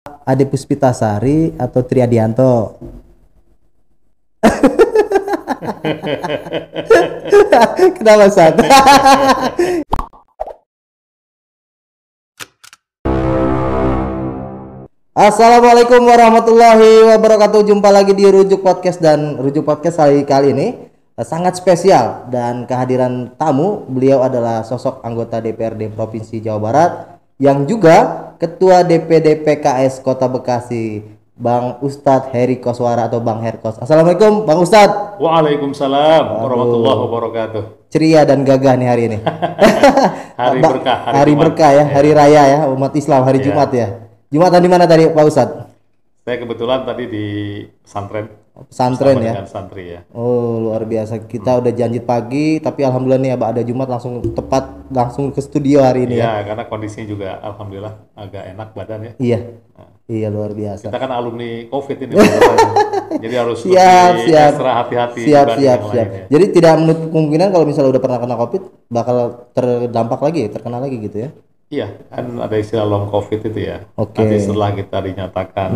Ade Puspitasari atau Triadianto? Kenapa Sat? Assalamualaikum warahmatullahi wabarakatuh. Jumpa lagi di Rujuk Podcast, dan Rujuk Podcast kali ini sangat spesial dan kehadiran tamu. Beliau adalah sosok anggota DPRD Provinsi Jawa Barat yang juga Ketua DPD PKS Kota Bekasi, Bang Ustadz Heri Koswara atau Bang Herkos. Assalamualaikum Bang Ustadz. Waalaikumsalam warahmatullahi wabarakatuh. Ceria dan gagah nih hari ini. Hari berkah, hari berkah ya, hari raya ya umat Islam, hari Jumat ya. Jumatan di mana tadi Pak Ustadz? Saya kebetulan tadi di pesantren. Pesantren ya. Dengan santri ya. Oh, luar biasa. Kita udah janji pagi, tapi alhamdulillah nih ada Jumat langsung tepat langsung ke studio hari ini ya. Iya, karena kondisinya juga alhamdulillah agak enak badan ya. Iya. Iya, luar biasa. Kita kan alumni COVID ini. Jadi harus siap. extra hati-hati. Siap. Jadi tidak menutup kemungkinan kalau misalnya udah pernah kena COVID bakal terdampak lagi, terkena lagi gitu ya. Iya, kan ada istilah long COVID itu ya. Oke. Nanti setelah kita dinyatakan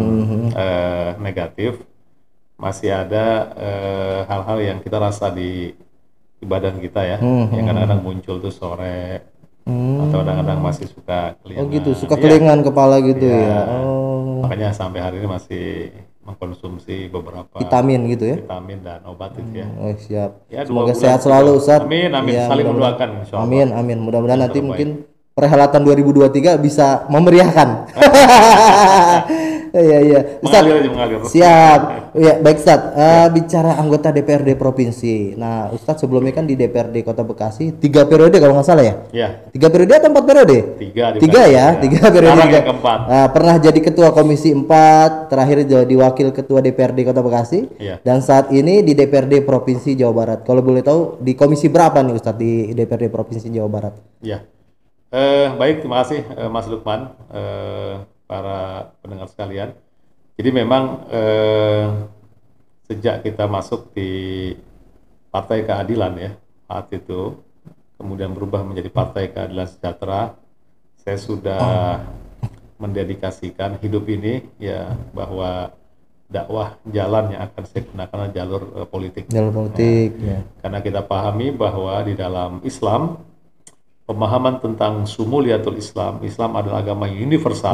negatif, masih ada hal-hal yang kita rasa di badan kita ya, yang kadang-kadang muncul tuh sore, atau kadang-kadang masih suka kelingan. Oh gitu, suka kelingan kepala gitu ya. Oh. Makanya sampai hari ini masih mengkonsumsi beberapa vitamin gitu ya. Vitamin dan obat itu ya. Oh, siap. Ya, semoga sehat selalu Ustadz. Amin, Ya, saling mendoakan insyaallah. Amin. Mudah-mudahan nanti mungkin perhelatan 2023 bisa memeriahkan. Iya. Mengalir. Siap. Ya, baik Ustadz. Bicara anggota DPRD provinsi. Nah, Ustadz sebelumnya kan di DPRD Kota Bekasi 3 periode kalau nggak salah ya? Iya. 3 periode atau 4 periode? 3 ya, 3 periode. Yang keempat. Pernah jadi ketua Komisi 4, terakhir jadi wakil ketua DPRD Kota Bekasi. Iya. Dan saat ini di DPRD Provinsi Jawa Barat. Kalau boleh tahu di komisi berapa nih Ustadz di DPRD Provinsi Jawa Barat? Iya. Baik, terima kasih Mas Lukman, para pendengar sekalian. Jadi memang sejak kita masuk di Partai Keadilan ya, saat itu kemudian berubah menjadi Partai Keadilan Sejahtera, saya sudah mendedikasikan hidup ini ya, bahwa dakwah jalan yang akan saya gunakan adalah jalur politik. Jalur politik ya. Karena kita pahami bahwa di dalam Islam pemahaman tentang sumuliyatul Islam adalah agama yang universal.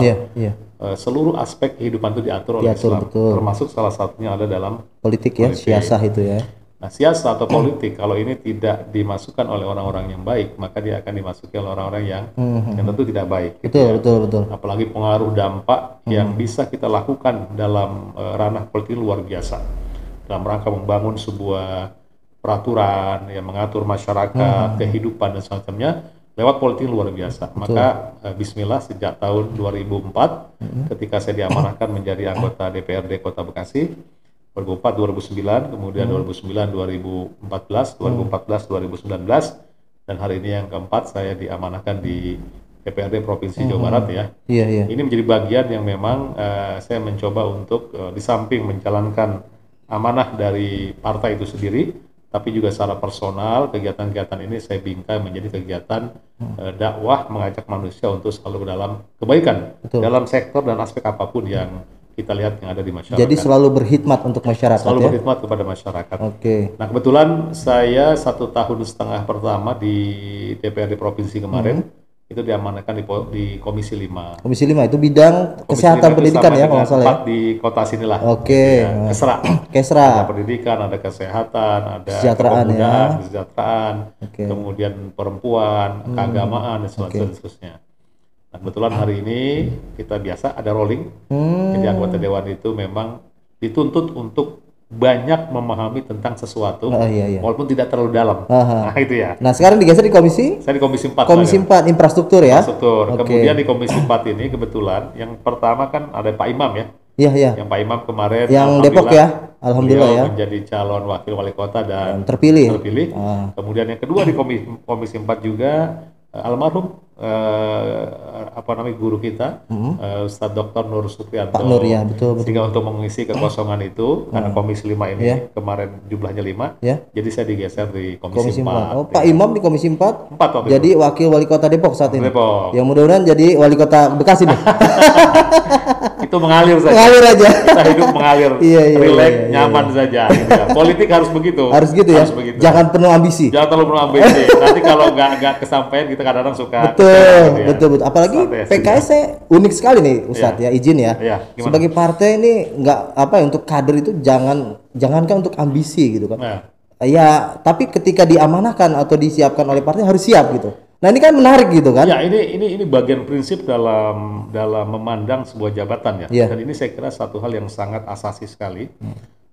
Seluruh aspek kehidupan itu diatur oleh Islam, betul. Termasuk salah satunya ada dalam politik ya, siasah itu ya. Nah, siasah atau politik kalau ini tidak dimasukkan oleh orang-orang yang baik, maka dia akan dimasuki oleh orang-orang yang tentu tidak baik. Betul. Apalagi pengaruh dampak yang bisa kita lakukan dalam ranah politik luar biasa. Dalam rangka membangun sebuah peraturan yang mengatur masyarakat, kehidupan dan semacamnya lewat politik luar biasa. Maka bismillah sejak tahun 2004 ketika saya diamanahkan menjadi anggota DPRD Kota Bekasi 2004 2009, kemudian 2009 2014, 2014 2019, dan hari ini yang keempat saya diamanahkan di DPRD Provinsi Jawa Barat ya. Iya. Ini menjadi bagian yang memang saya mencoba untuk di samping menjalankan amanah dari partai itu sendiri, tapi juga secara personal kegiatan-kegiatan ini saya bingkai menjadi kegiatan dakwah, mengajak manusia untuk selalu dalam kebaikan. Betul. Dalam sektor dan aspek apapun yang kita lihat yang ada di masyarakat. Jadi selalu berkhidmat untuk masyarakat. Selalu berkhidmat kepada masyarakat. Oke. Nah, kebetulan saya 1,5 tahun pertama di DPRD Provinsi kemarin itu diamanahkan di Komisi 5. Komisi 5 itu bidang Komisi kesehatan pendidikan ya kalau nggak salah ya. Di kota sinilah. Oke. Ya, Kesra. Ada pendidikan, ada kesehatan, ada kesejahteraan, kemudian perempuan, keagamaan dan seterusnya. Nah, kebetulan hari ini kita biasa ada rolling. Jadi anggota dewan itu memang dituntut untuk banyak memahami tentang sesuatu, walaupun tidak terlalu dalam. Nah, itu ya. Nah, sekarang digeser di komisi? Saya di Komisi 4. Komisi 4 infrastruktur ya? Infrastruktur. Kemudian di Komisi 4 ini kebetulan yang pertama kan ada Pak Imam ya. Iya. Yang Pak Imam kemarin yang Depok ya. Alhamdulillah ya. Menjadi calon wakil wali kota dan terpilih. Kemudian yang kedua di Komisi 4 juga almarhum guru kita Ustadz Dr. Nur Supriyanto. Pak Nur ya, betul. Sehingga untuk mengisi kekosongan itu karena Komisi 5 ini kemarin jumlahnya 5, jadi saya digeser di Komisi 4. Oh, Pak Imam di Komisi 4. Jadi itu. wakil wali kota Depok saat ini. Depok. Yang mudah-mudahan jadi wali kota Bekasi nih. itu mengalir saja. Mengalir aja. Kita hidup mengalir, Iya, rileks, iya, nyaman saja. Gitu ya. Politik harus begitu. Harus gitu ya. Harus begitu. Jangan penuh ambisi. Jangan terlalu penuh ambisi. Nanti kalau nggak kesampaian kita kadang-kadang suka. Betul, gitu ya. betul. Apalagi Santai PKS saya unik sekali nih, Ustadz ya, izin ya. Iya, gimana? Sebagai partai ini nggak apa ya, untuk kader itu jangankan untuk ambisi gitu kan. Nah, Ya, tapi ketika diamanahkan atau disiapkan oleh partai harus siap gitu. Nah, ini kan menarik gitu kan. ya ini bagian prinsip dalam memandang sebuah jabatan ya. Iya. Dan ini saya kira satu hal yang sangat asasi sekali,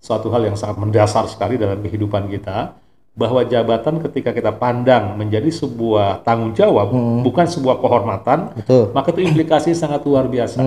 suatu hal yang sangat mendasar sekali dalam kehidupan kita, bahwa jabatan ketika kita pandang menjadi sebuah tanggung jawab, bukan sebuah kehormatan, Betul. maka itu implikasi sangat luar biasa.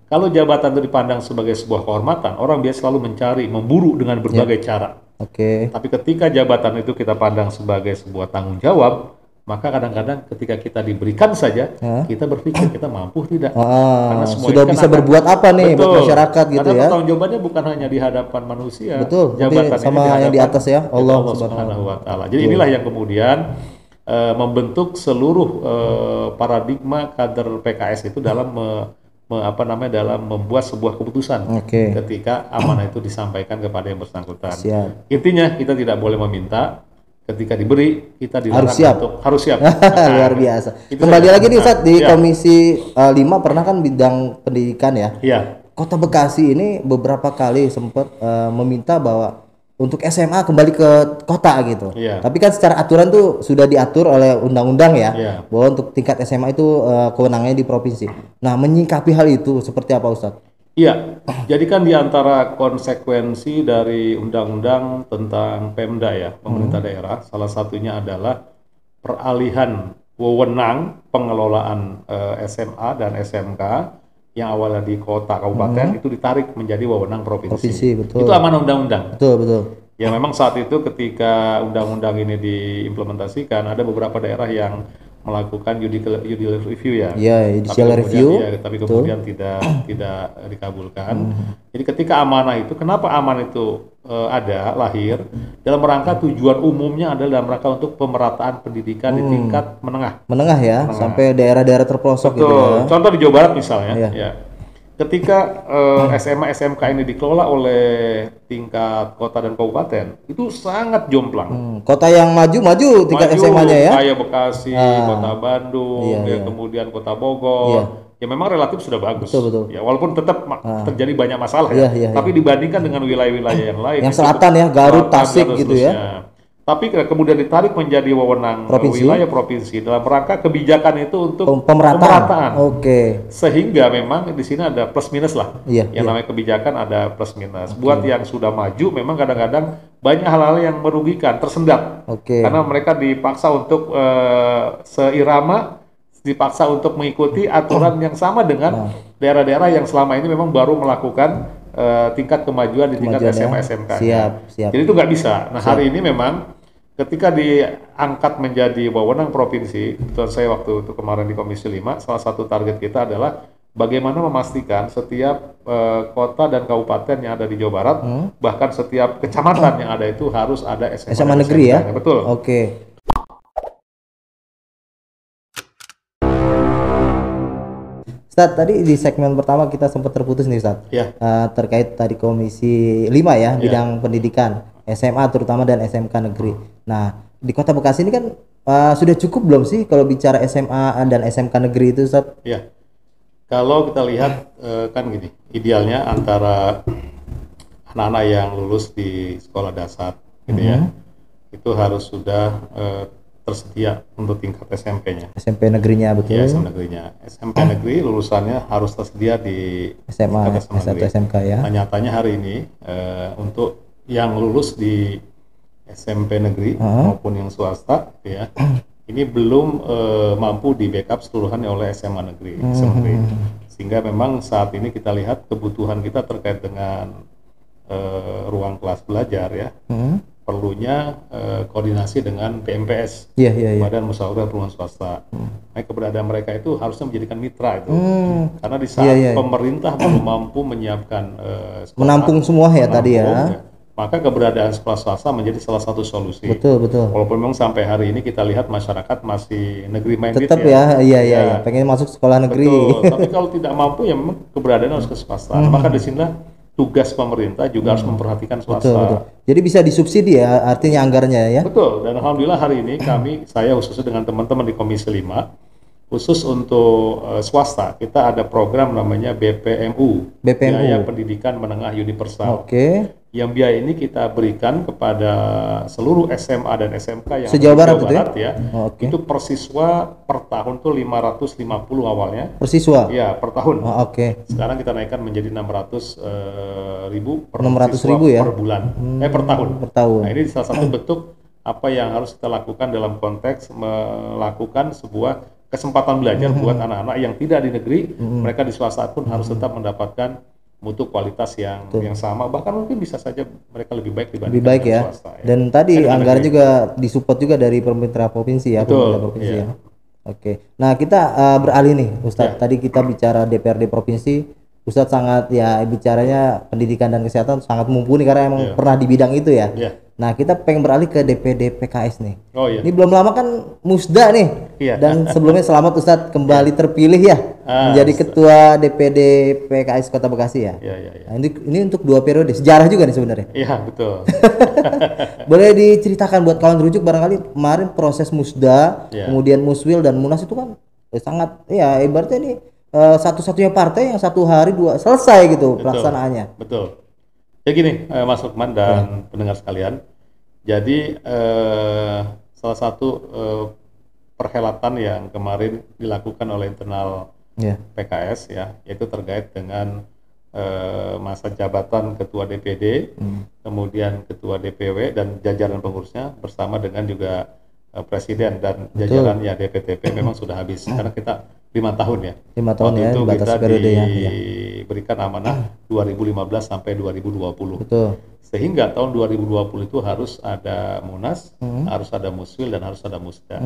Kalau jabatan itu dipandang sebagai sebuah kehormatan, orang biasa selalu mencari, memburu dengan berbagai cara. Oke. Tapi ketika jabatan itu kita pandang sebagai sebuah tanggung jawab, maka kadang-kadang ketika kita diberikan saja, kita berpikir kita mampu tidak. Karena semua Sudah itu kan bisa berbuat apa nih buat masyarakat gitu Karena ya. tanggung jawabannya bukan hanya di hadapan manusia. Betul, tapi Jabatan sama ini yang di atas ya, Allah Subhanahu wa taala. Jadi inilah yang kemudian membentuk seluruh paradigma kader PKS itu dalam dalam membuat sebuah keputusan ketika amanah itu disampaikan kepada yang bersangkutan. Siap. Intinya kita tidak boleh meminta, ketika diberi kita dilarang harus siap. Luar biasa. Itu Kembali saja. lagi nih Ustadz di Ya. Komisi 5 pernah kan bidang pendidikan ya. Iya. Kota Bekasi ini beberapa kali sempat meminta bahwa untuk SMA kembali ke kota gitu. Iya. Tapi kan secara aturan tuh sudah diatur oleh undang-undang ya, Iya. bahwa untuk tingkat SMA itu kewenangannya di provinsi. Nah, menyikapi hal itu seperti apa Ustadz? Iya, jadi kan di antara konsekuensi dari undang-undang tentang Pemda ya, pemerintah daerah, salah satunya adalah peralihan wewenang pengelolaan SMA dan SMK yang awalnya di kota kabupaten itu ditarik menjadi wewenang provinsi. Provinsi, betul. Itu amanah undang-undang. Betul, betul. Ya memang saat itu ketika undang-undang ini diimplementasikan, ada beberapa daerah yang melakukan judicial review ya. Iya, judicial review. Tapi kemudian tidak dikabulkan. Jadi ketika amanah itu, kenapa amanah itu lahir dalam rangka tujuan umumnya adalah dalam rangka untuk pemerataan pendidikan di tingkat menengah. Menengah ya, sampai daerah-daerah terpelosok gitu ya. Contoh di Jawa Barat misalnya, Iya. ya. Ketika SMA SMK ini dikelola oleh tingkat kota dan kabupaten, itu sangat jomplang. Kota yang maju tingkat SMA-nya ya. Kayak Bekasi, Kota Bandung, Iya. kemudian Kota Bogor. Ya memang relatif sudah bagus. Betul. Ya walaupun tetap terjadi banyak masalah ya. Iya. Tapi dibandingkan dengan wilayah-wilayah yang lain, Yang itu selatan ya, Garut, selatan, Tasik dan gitu ya. seterusnya. Tapi kemudian ditarik menjadi wewenang wilayah provinsi dalam rangka kebijakan itu untuk pemerataan. Oke. Sehingga memang di sini ada plus minus lah. Iya, Yang namanya kebijakan ada plus minus. Buat yang sudah maju memang kadang-kadang banyak hal-hal yang merugikan, tersendat. Karena mereka dipaksa untuk seirama, dipaksa untuk mengikuti aturan yang sama dengan daerah-daerah yang selama ini memang baru melakukan tingkat kemajuan di tingkat SMA SMK. Siap. Jadi itu nggak bisa. Nah hari ini memang ketika diangkat menjadi wewenang provinsi, kebetulan saya waktu itu kemarin di Komisi 5, salah satu target kita adalah bagaimana memastikan setiap kota dan kabupaten yang ada di Jawa Barat, bahkan setiap kecamatan yang ada itu harus ada SMA negeri ya? Betul. Oke. Ustadz, tadi di segmen pertama kita sempat terputus nih Ustadz. Ya. Terkait tadi Komisi 5 ya, bidang pendidikan, SMA terutama dan SMK negeri. Nah, di Kota Bekasi ini kan sudah cukup belum sih kalau bicara SMA dan SMK negeri itu Ustadz? Ya. Kalau kita lihat kan gini, idealnya antara anak-anak yang lulus di sekolah dasar gitu ya, itu harus sudah tersedia untuk tingkat SMP-nya. SMP negerinya betul. Ya, SMP negerinya. SMP negeri lulusannya harus tersedia di SMA, tingkat S1 SMK ya. Nah, nyatanya hari ini untuk yang lulus di SMP negeri maupun yang swasta ya, ini belum mampu di backup seluruhannya oleh SMA negeri. Sehingga memang saat ini kita lihat kebutuhan kita terkait dengan ruang kelas belajar ya, perlunya koordinasi dengan PMPS, Badan Musyawarah Perumunan Swasta. Nah, keberadaan mereka itu harusnya menjadikan mitra itu, karena di saat pemerintah belum mampu menyiapkan menampung semua ya tadi ya. maka keberadaan sekolah swasta menjadi salah satu solusi. Betul, betul. Walaupun memang sampai hari ini kita lihat masyarakat masih negeri minded Tetap ya. iya, Ya, pengen masuk sekolah negeri. betul. Tapi kalau tidak mampu ya memang keberadaan harus ke swasta. Maka di sinilah tugas pemerintah juga harus memperhatikan swasta. Betul. Jadi bisa disubsidi ya artinya anggarannya ya. Betul. Dan alhamdulillah hari ini saya khususnya dengan teman-teman di Komisi 5, khusus untuk swasta, kita ada program namanya BPMU, Biaya Pendidikan Menengah Universal. Oke. Yang biaya ini kita berikan kepada seluruh SMA dan SMK yang Sejauh Barat ya. Itu per siswa per tahun tuh 550 awalnya. Per siswa? Ya, per tahun. Oke. Sekarang kita naikkan menjadi 600.000 per 600.000 ya? Per bulan. Per tahun. Per tahun. Nah, ini salah satu bentuk apa yang harus kita lakukan dalam konteks melakukan sebuah kesempatan belajar buat anak-anak yang tidak di negeri, mereka di swasta pun harus tetap mendapatkan mutu kualitas yang sama, bahkan mungkin bisa saja mereka lebih baik dibandingkan ya. Swasta. Ya. Dan tadi anggaran juga disupport juga dari pemerintah provinsi ya, pemerintah provinsi ya. Oke. Nah, kita beralih nih, Ustadz. Tadi kita bicara DPRD provinsi, Ustadz sangat ya bicaranya pendidikan dan kesehatan sangat mumpuni karena emang pernah di bidang itu ya. Nah, kita pengen beralih ke DPD PKS nih. Ini belum lama kan Musda nih. Dan sebelumnya selamat Ustadz kembali terpilih ya menjadi ketua DPD PKS Kota Bekasi ya. Nah, ini untuk 2 periode, sejarah juga nih sebenarnya. Iya, betul. Boleh diceritakan buat kawan rujuk barangkali kemarin proses Musda, kemudian Muswil dan Munas itu kan sangat ya ibaratnya ini satu-satunya partai yang 1 hari 2 selesai gitu pelaksanaannya. Betul. Ya gini, Mas Lukman dan pendengar sekalian. Jadi salah satu perhelatan yang kemarin dilakukan oleh internal PKS ya, yaitu terkait dengan masa jabatan ketua DPD, kemudian ketua DPW dan jajaran pengurusnya bersama dengan juga presiden dan jajarannya DPTP memang sudah habis karena kita 5 tahun ya. 5 tahun waktu ya, itu batas kita periodenya. Diberikan amanah 2015 sampai 2020. Betul. Sehingga tahun 2020 itu harus ada Munas, harus ada Muswil dan harus ada Musda.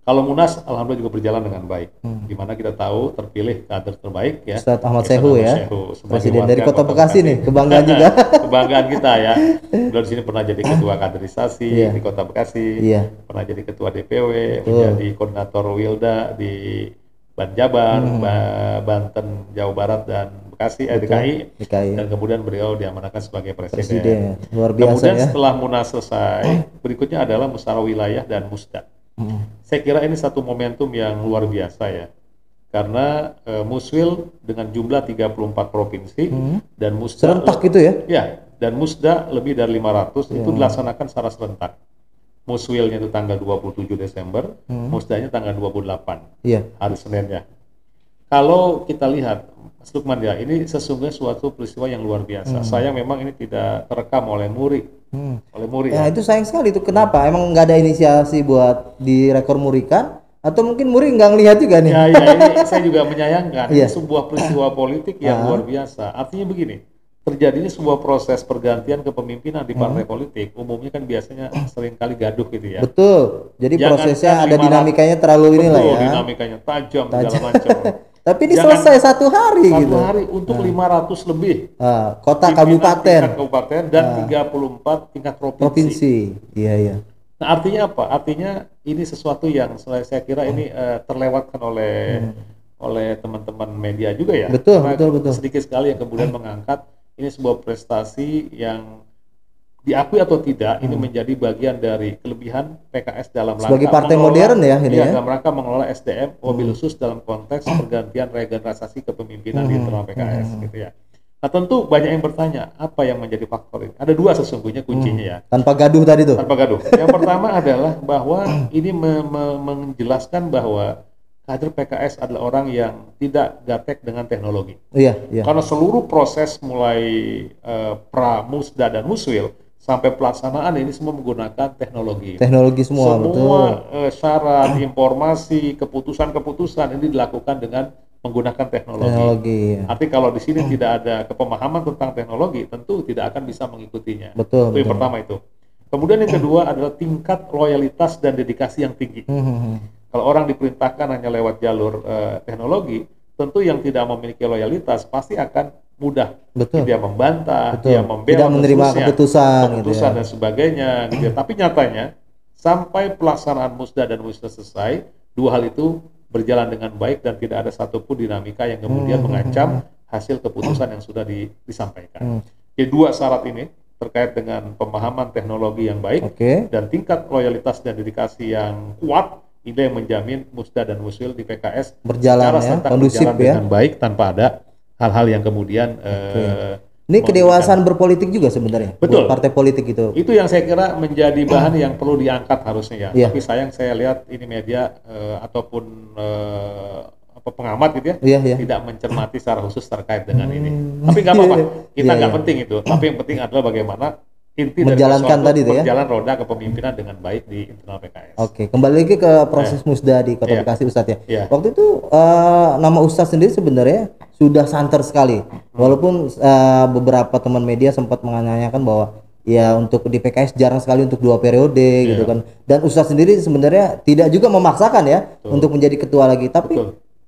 Kalau Munas alhamdulillah juga berjalan dengan baik. Di mana kita tahu terpilih kader terbaik ya. Ustadz Ahmad Sehu ya. Presiden dari Kota Bekasi nih, kebanggaan juga. Kebanggaan kita ya. Beliau di sini pernah jadi ketua kaderisasi di Kota Bekasi, pernah jadi ketua DPW, menjadi koordinator Wilda di Banjabar, Banten, Jawa Barat dan Bekasi, DKI. Dan kemudian beliau diamanahkan sebagai presiden. Luar biasa. Kemudian ya. setelah Munas selesai, berikutnya adalah musyawarah wilayah dan Musda. Saya kira ini satu momentum yang luar biasa ya. Karena Muswil dengan jumlah 34 provinsi dan Musda serentak itu ya? Ya, dan Musda lebih dari 500 itu dilaksanakan secara serentak. Muswilnya itu tanggal 27 Desember, Musdanya tanggal 28, hari Seninnya. Kalau kita lihat, Mas Lukman ya, ini sesungguhnya suatu peristiwa yang luar biasa. Sayang memang ini tidak terekam oleh Muri. Ya, itu sayang sekali itu. Kenapa? Emang nggak ada inisiasi buat direkor Muri kan? Atau mungkin Muri nggak ngelihat juga nih? Ya, ini saya juga menyayangkan. Ini sebuah peristiwa politik yang luar biasa. Artinya begini, terjadinya sebuah proses pergantian kepemimpinan di partai politik, umumnya kan biasanya seringkali gaduh gitu ya. Betul. Jadi prosesnya ada dinamikanya terlalu inilah ya. Dinamikanya tajam segala macam. Tapi ini selesai 1 hari gitu. 1 hari untuk 500 lebih. Kota tingkat kabupaten dan 34 tingkat provinsi. Iya. Nah, artinya apa? Artinya ini sesuatu yang saya kira ini terlewatkan oleh teman-teman media juga ya. Betul. Sedikit sekali yang kemudian mengangkat ini sebuah prestasi yang diakui atau tidak, ini menjadi bagian dari kelebihan PKS dalam rangka sebagai partai modern ya ini ya. Dalam rangka mengelola SDM mobil khusus dalam konteks pergantian regenerasi kepemimpinan di internal PKS gitu ya. Nah, tentu banyak yang bertanya, apa yang menjadi faktor ini? Ada 2 sesungguhnya kuncinya ya. Tanpa gaduh tadi tuh. Tanpa gaduh. Yang pertama adalah bahwa ini menjelaskan bahwa kader PKS adalah orang yang tidak gaptek dengan teknologi. Iya. Karena seluruh proses mulai Musda dan Muswil sampai pelaksanaan ini semua menggunakan teknologi. Teknologi semua syarat, informasi, keputusan ini dilakukan dengan menggunakan teknologi. Artinya kalau di sini tidak ada kepemahaman tentang teknologi, tentu tidak akan bisa mengikutinya. Betul. Yang pertama itu. Kemudian yang kedua adalah tingkat loyalitas dan dedikasi yang tinggi. Kalau orang diperintahkan hanya lewat jalur teknologi, tentu yang tidak memiliki loyalitas pasti akan mudah Betul. dia membantah, Betul. dia membela Tidak menerima khususnya, keputusan gitu ya. dan sebagainya gitu ya. Tapi nyatanya sampai pelaksanaan musda dan wisda selesai, dua hal itu berjalan dengan baik dan tidak ada satupun dinamika yang kemudian mengancam hasil keputusan yang sudah disampaikan. Jadi dua syarat ini terkait dengan pemahaman teknologi yang baik dan tingkat loyalitas dan dedikasi yang kuat, ini yang menjamin musda dan muswil di PKS berjalan secara serentak kondusif berjalan dengan baik tanpa ada hal-hal yang kemudian ini kedewasaan berpolitik juga sebenarnya. Betul. Partai politik itu. Itu yang saya kira menjadi bahan yang perlu diangkat harusnya ya. Tapi sayang saya lihat ini media ataupun pengamat gitu ya, tidak mencermati secara khusus terkait dengan ini. Tapi nggak apa-apa, kita nggak penting itu. Tapi yang penting adalah bagaimana inti menjalankan dari tadi berjalan roda kepemimpinan dengan baik di internal PKS. Kembali lagi ke proses musda di Kota Bekasi Ustadz ya. Waktu itu nama Ustadz sendiri sebenarnya sudah santer sekali. Walaupun beberapa teman media sempat menanyakan bahwa ya untuk di PKS jarang sekali untuk 2 periode gitu kan. Dan Ustadz sendiri sebenarnya tidak juga memaksakan ya untuk menjadi ketua lagi. Tapi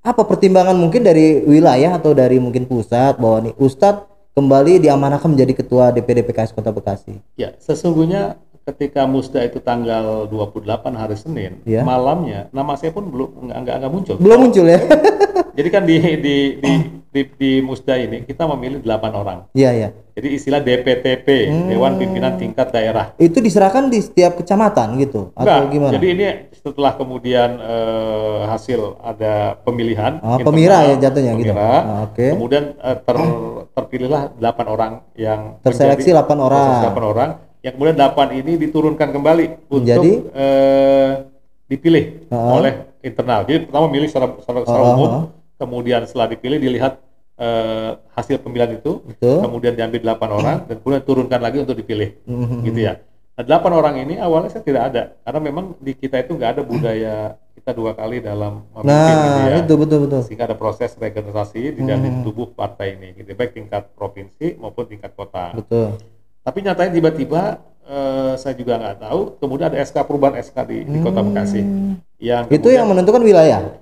apa pertimbangan mungkin dari wilayah atau dari mungkin pusat bahwa nih Ustadz kembali diamanahkan menjadi ketua DPD PKS Kota Bekasi? Ya, sesungguhnya ketika musda itu tanggal 28 hari Senin, malamnya nama saya pun belum nggak muncul. Belum muncul ya. Jadi kan di musda ini kita memilih 8 orang. Iya. Jadi istilah DPTP, Dewan Pimpinan Tingkat Daerah. Itu diserahkan di setiap kecamatan gitu atau gimana? Jadi ini setelah kemudian hasil ada pemilihan pemira ya jatuhnya gitu. Kemudian terpilihlah 8 orang yang terseleksi 8 orang yang kemudian 8 ini diturunkan kembali untuk dipilih oleh internal. Jadi pertama milih secara umum, kemudian setelah dipilih dilihat hasil pemilihan itu, kemudian diambil 8 orang dan kemudian turunkan lagi untuk dipilih, gitu ya. Nah, 8 orang ini awalnya saya tidak ada, karena memang di kita itu nggak ada budaya kita 2 kali dalam memimpin itu betul. Sehingga ada proses regenerasi di dalam tubuh partai ini, gitu, baik tingkat provinsi maupun tingkat kota. Betul. Tapi nyatanya tiba-tiba saya juga nggak tahu, kemudian ada SK perubahan SK di Kota Bekasi. Yang itu yang menentukan wilayah?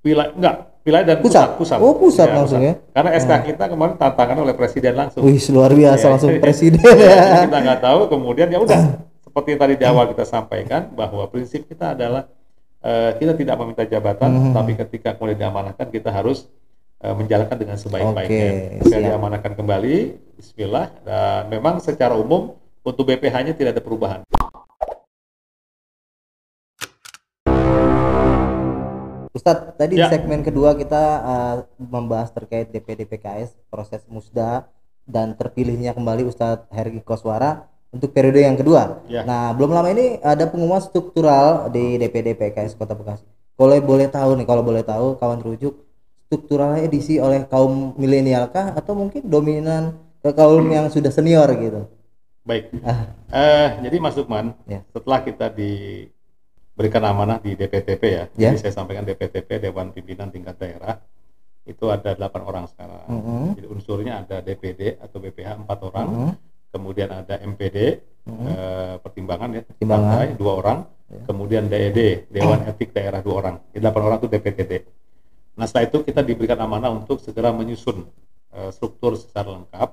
Wilayah dan pusat. Pusat langsung ya. Karena SK kita kemarin tantangan oleh presiden langsung. Wih, luar biasa langsung presiden ya. Kita nggak tahu, kemudian ya udah seperti yang tadi di awal kita sampaikan bahwa prinsip kita adalah kita tidak meminta jabatan, tapi ketika kemudian diamanahkan kita harus menjalankan dengan sebaik-baiknya. Saya diamanahkan kembali, bismillah, dan memang secara umum untuk BPH-nya tidak ada perubahan. Ustadz, tadi di segmen kedua kita membahas terkait DPD PKS, proses musda dan terpilihnya kembali Ustadz Hergi Koswara untuk periode yang kedua. Nah, belum lama ini ada pengumuman struktural di DPD PKS Kota Bekasi. Kalau boleh tahu kawan rujuk, strukturalnya diisi oleh kaum milenial kah atau mungkin dominan ke kaum yang sudah senior gitu? Baik. Jadi Mas Lukman, setelah kita berikan amanah di DPTP ya. Jadi saya sampaikan DPTP, Dewan Pimpinan Tingkat Daerah, itu ada 8 orang sekarang. Jadi unsurnya ada DPD atau BPH 4 orang, kemudian ada MPD, pertimbangan partai 2 orang, kemudian DED, Dewan Etik Daerah 2 orang. Jadi 8 orang itu DPTD. Nah, setelah itu kita diberikan amanah untuk segera menyusun struktur secara lengkap,